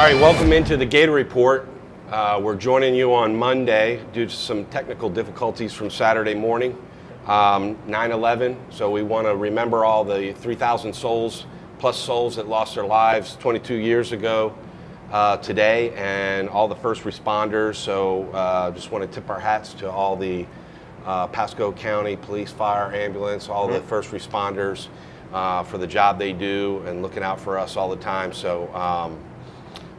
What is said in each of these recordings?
right, welcome into the Gator Report. We're joining you on Monday due to some technical difficulties from Saturday morning, 9/11. So we want to remember all the 3,000 souls that lost their lives 22 years ago today, and all the first responders. So just want to tip our hats to all the Pasco County Police, Fire, Ambulance, all the first responders for the job they do and looking out for us all the time. So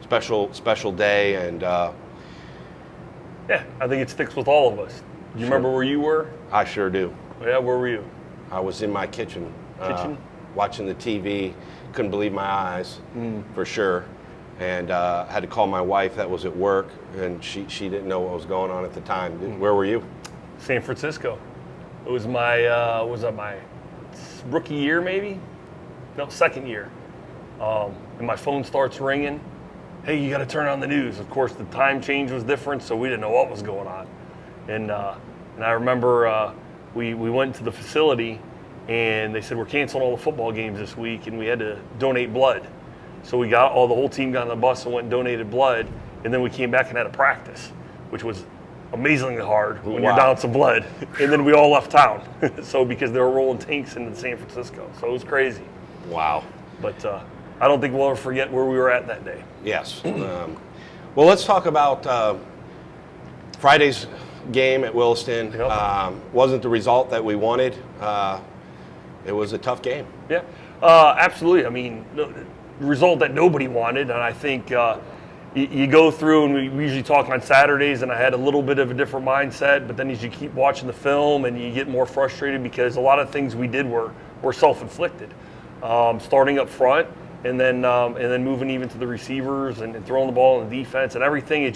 special day, and yeah, I think it sticks with all of us. Do you remember where you were? I sure do. Yeah, where were you? I was in my kitchen watching the TV. Couldn't believe my eyes, for sure. And had to call my wife that was at work, and she didn't know what was going on at the time. Where were you? San Francisco. It was my my rookie year, maybe? No, second year. And my phone starts ringing. Hey, you got to turn on the news. Of course, the time change was different, so we didn't know what was going on. And I remember we went to the facility, and they said we're canceling all the football games this week, and we had to donate blood. So the whole team got on the bus and went and donated blood, and then we came back and had a practice, which was amazingly hard when you're down some blood. And then we all left town, so because they were rolling tanks into San Francisco. So it was crazy. Wow. But I don't think we'll ever forget where we were at that day. Yes. Well, let's talk about Friday's game at Williston. Yep. Wasn't the result that we wanted. It was a tough game. Yeah, absolutely. I mean, the result that nobody wanted, and I think you go through, and we usually talk on Saturdays, and I had a little bit of a different mindset, but then as you keep watching the film and you get more frustrated because a lot of things we did were self-inflicted. Starting up front, and then moving even to the receivers and throwing the ball in the defense and everything.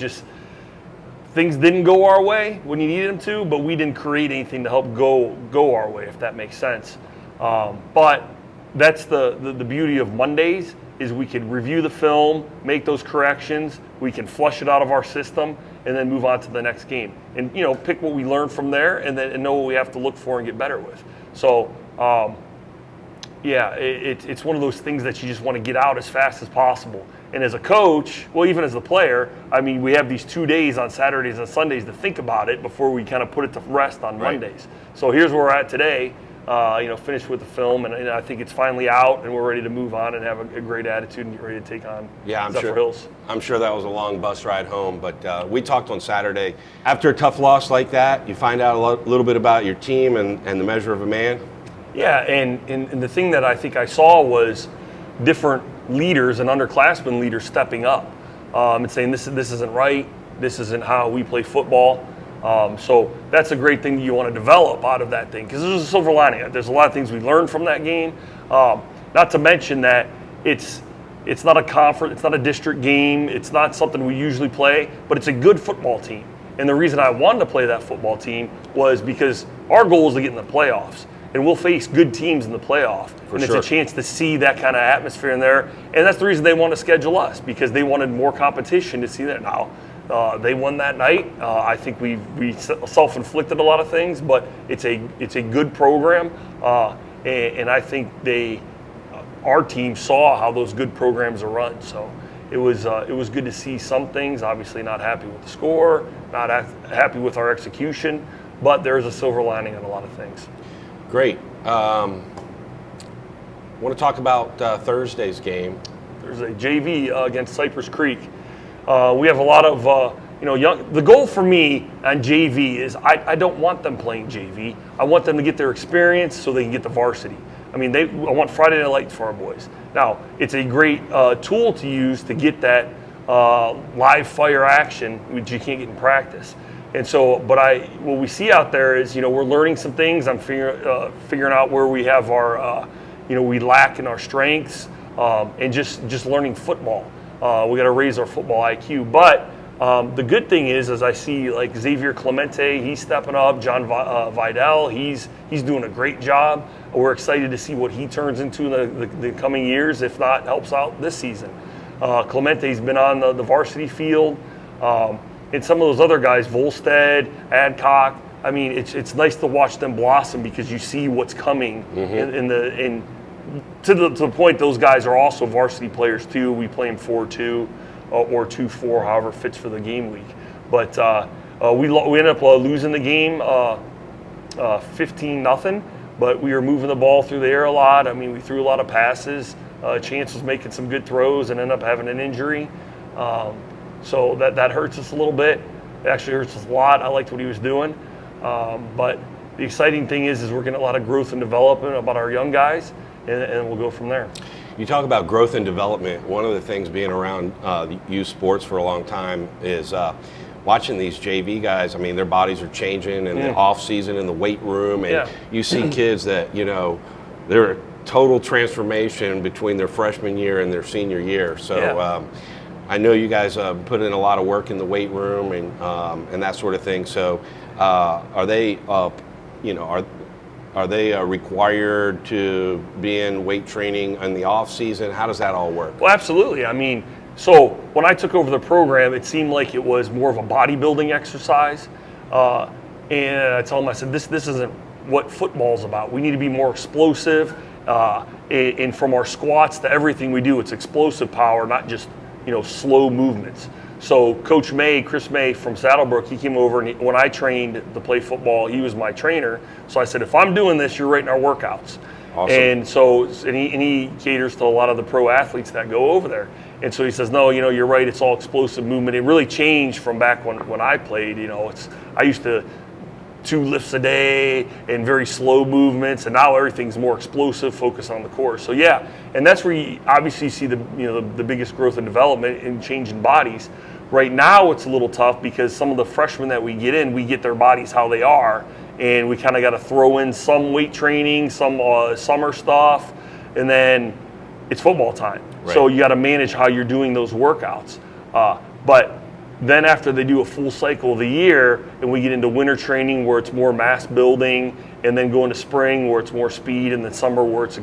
Things didn't go our way when you needed them to, but we didn't create anything to help go our way, if that makes sense. But that's the beauty of Mondays, is we can review the film, make those corrections, we can flush it out of our system, and then move on to the next game. And pick what we learned from there, and know what we have to look for and get better with. So yeah, it's one of those things that you just want to get out as fast as possible. And as a coach, well, even as a player, I mean, we have these 2 days on Saturdays and Sundays to think about it before we kind of put it to rest on Mondays. So here's where we're at today, finished with the film, and I think it's finally out, and we're ready to move on and have a great attitude and get ready to take on Zephyr Hills. I'm sure that was a long bus ride home, but we talked on Saturday. After a tough loss like that, you find out a little bit about your team and the measure of a man. Yeah, and the thing that I think I saw was different leaders and underclassmen leaders stepping up and saying this isn't right, this isn't how we play football. So that's a great thing you want to develop out of that thing, because there's a silver lining. There's a lot of things we learned from that game. Not to mention that it's not a conference, it's not a district game, it's not something we usually play, but it's a good football team. And the reason I wanted to play that football team was because our goal is to get in the playoffs. And we'll face good teams in the playoff. And it's a chance to see that kind of atmosphere in there. And that's the reason they want to schedule us, because they wanted more competition to see that. Now, they won that night. I think we self-inflicted a lot of things, but it's a good program. And I think our team saw how those good programs are run. So it was good to see some things. Obviously not happy with the score, not happy with our execution, but there's a silver lining on a lot of things. Great. I want to talk about Thursday's game. There's a JV against Cypress Creek. We have a lot of young. The goal for me on JV is I don't want them playing JV. I want them to get their experience so they can get the varsity. I mean, I want Friday Night Lights for our boys. Now, it's a great tool to use to get that live fire action, which you can't get in practice. And so, what we see out there is, we're learning some things. I'm figuring out where we have our, we lack in our strengths, and just learning football. We got to raise our football IQ. But the good thing is, as I see like Xavier Clemente, he's stepping up. John Vidal, he's doing a great job. We're excited to see what he turns into in the coming years, if not helps out this season. Clemente's been on the varsity field. And some of those other guys, Volstead, Adcock, I mean, it's nice to watch them blossom, because you see what's coming. To the point, those guys are also varsity players too. We play them 4-2. or 2-4, however fits for the game week. But we ended up losing the game 15-0, but we were moving the ball through the air a lot. I mean, we threw a lot of passes. Chance was making some good throws and ended up having an injury. So that hurts us a little bit. It actually hurts us a lot. I liked what he was doing. But the exciting thing is we're getting a lot of growth and development about our young guys, and we'll go from there. You talk about growth and development. One of the things being around youth sports for a long time is watching these JV guys. I mean, their bodies are changing in the off season in the weight room, and you see kids that, you know, they're a total transformation between their freshman year and their senior year. So I know you guys put in a lot of work in the weight room and that sort of thing. So are they, are they required to be in weight training in the off season? How does that all work? Well, absolutely. I mean, so when I took over the program, it seemed like it was more of a bodybuilding exercise. And I told them, I said, this isn't what football's about. We need to be more explosive. And from our squats to everything we do, it's explosive power, not just, slow movements. So Coach May, Chris May from Saddlebrook, he came over, and when I trained to play football, he was my trainer. So I said, if I'm doing this, you're writing our workouts. Awesome. And so he caters to a lot of the pro athletes that go over there. And so he says, no, you're right, it's all explosive movement. It really changed from back when I played. I used to 2 lifts a day and very slow movements, and now everything's more explosive, focus on the core. So and that's where you obviously see the biggest growth and development in changing bodies. Right now it's a little tough because some of the freshmen that we get their bodies how they are, and we kind of got to throw in some weight training, some summer stuff, and then it's football time. Right. So you got to manage how you're doing those workouts. But then after they do a full cycle of the year, and we get into winter training where it's more mass building, and then go into spring where it's more speed, and then summer where it's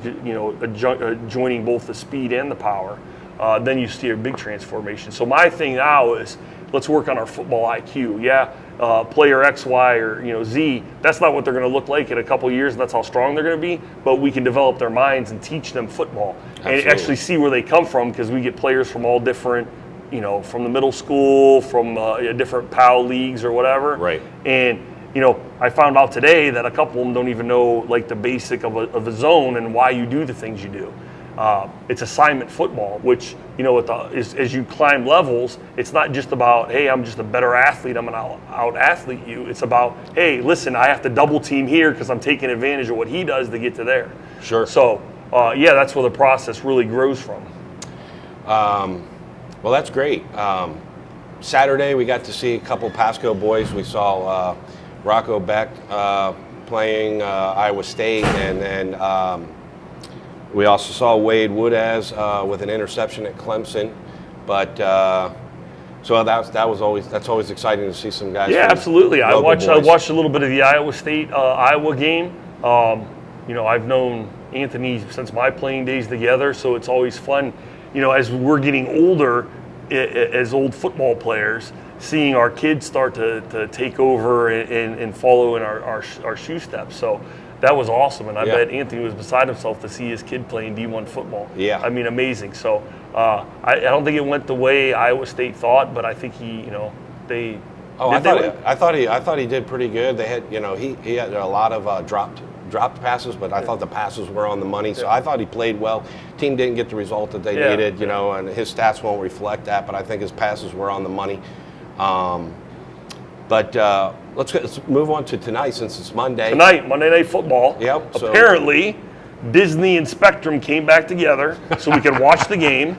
joining both the speed and the power, then you see a big transformation. So my thing now is let's work on our football IQ. Player X, Y, or Z, that's not what they're going to look like in a couple of years, and that's how strong they're going to be, but we can develop their minds and teach them football. Absolutely. And actually see where they come from, because we get players from all different, from the middle school, from different PAL leagues or whatever. Right. And, I found out today that a couple of them don't even know like the basic of a zone and why you do the things you do. It's assignment football, which, as you climb levels, it's not just about, hey, I'm just a better athlete, I'm going to out-athlete you. It's about, hey, listen, I have to double team here because I'm taking advantage of what he does to get to there. Sure. So, that's where the process really grows from. Well, that's great. Saturday, we got to see a couple Pasco boys. We saw Rocco Beck playing Iowa State, and then we also saw Wade Woodaz with an interception at Clemson. But so that's always exciting to see some guys. Yeah, absolutely. I watched boys. a little bit of the Iowa State Iowa game. I've known Anthony since my playing days together, so it's always fun. As we're getting older, as old football players, seeing our kids start to take over and follow in our shoe steps. So that was awesome, and I bet Anthony was beside himself to see his kid playing D1 football. Yeah, I mean, amazing. So I don't think it went the way Iowa State thought, but I think they. Oh, I thought he did pretty good. They had, he had a lot of dropped passes, but I thought the passes were on the money. So I thought he played well. Team didn't get the result that they needed, and his stats won't reflect that, but I think his passes were on the money. But let's move on to tonight, since it's Monday. Tonight, Monday Night Football. Yep. Apparently, Disney and Spectrum came back together so we could watch the game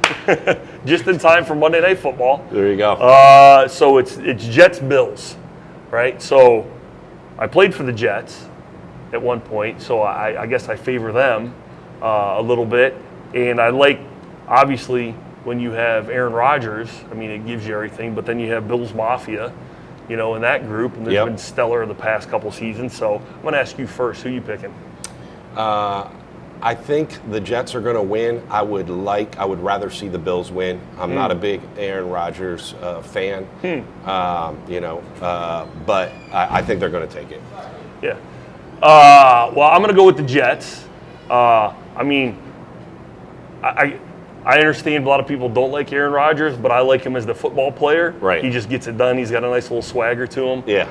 just in time for Monday Night Football. There you go. So it's Jets-Bills, right? So I played for the Jets at one point, so I guess I favor them a little bit. And I like, obviously, when you have Aaron Rodgers, I mean, it gives you everything, but then you have Bills Mafia, in that group, and they've been stellar the past couple seasons. So I'm going to ask you first, who are you picking? I think the Jets are going to win. I would rather see the Bills win. I'm not a big Aaron Rodgers fan, but I think they're going to take it. Yeah. Well, I'm going to go with the Jets. I I understand a lot of people don't like Aaron Rodgers, but I like him as the football player. Right. He just gets it done. He's got a nice little swagger to him. Yeah.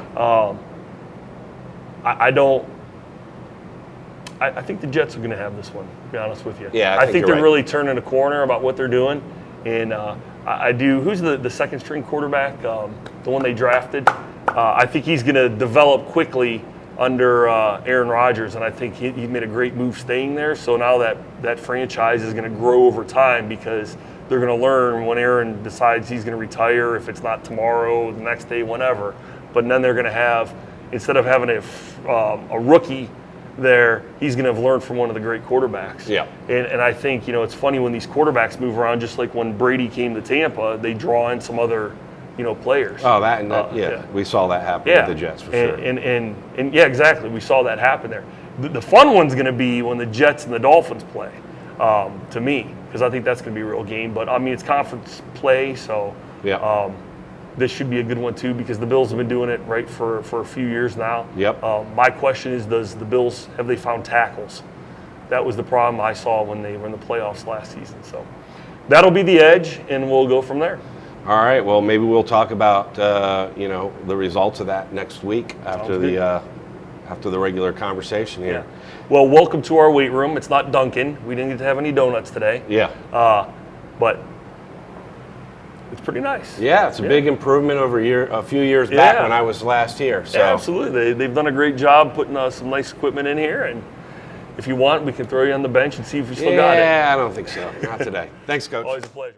I think the Jets are going to have this one, to be honest with you. Yeah, I think you're they're right. really turning a corner about what they're doing. And I do. Who's the second string quarterback? The one they drafted? I think he's going to develop quickly under Aaron Rodgers, and I think he made a great move staying there. So now that franchise is going to grow over time because they're going to learn when Aaron decides he's going to retire, if it's not tomorrow, the next day, whenever. But then they're going to have, instead of having a rookie there, he's going to have learned from one of the great quarterbacks. Yeah. And I think, it's funny when these quarterbacks move around, just like when Brady came to Tampa, they draw in some other players. Oh, yeah, we saw that happen with the Jets for sure. And yeah, exactly. We saw that happen there. The fun one's going to be when the Jets and the Dolphins play, to me, because I think that's going to be a real game. But I mean, it's conference play, so Yeah. this should be a good one too, because the Bills have been doing it right for a few years now. Yep. My question is, have they found tackles? That was the problem I saw when they were in the playoffs last season. So that'll be the edge, and we'll go from there. All right. Well, maybe we'll talk about the results of that next week after the regular conversation here. Yeah. Well, welcome to our weight room. It's not Dunkin'. We didn't get to have any donuts today. Yeah. But it's pretty nice. Yeah, it's a big improvement over a few years back when I was last here. So. Yeah, absolutely. They've done a great job putting some nice equipment in here, and if you want, we can throw you on the bench and see if you still got it. Yeah, I don't think so. Not today. Thanks, Coach. Always a pleasure.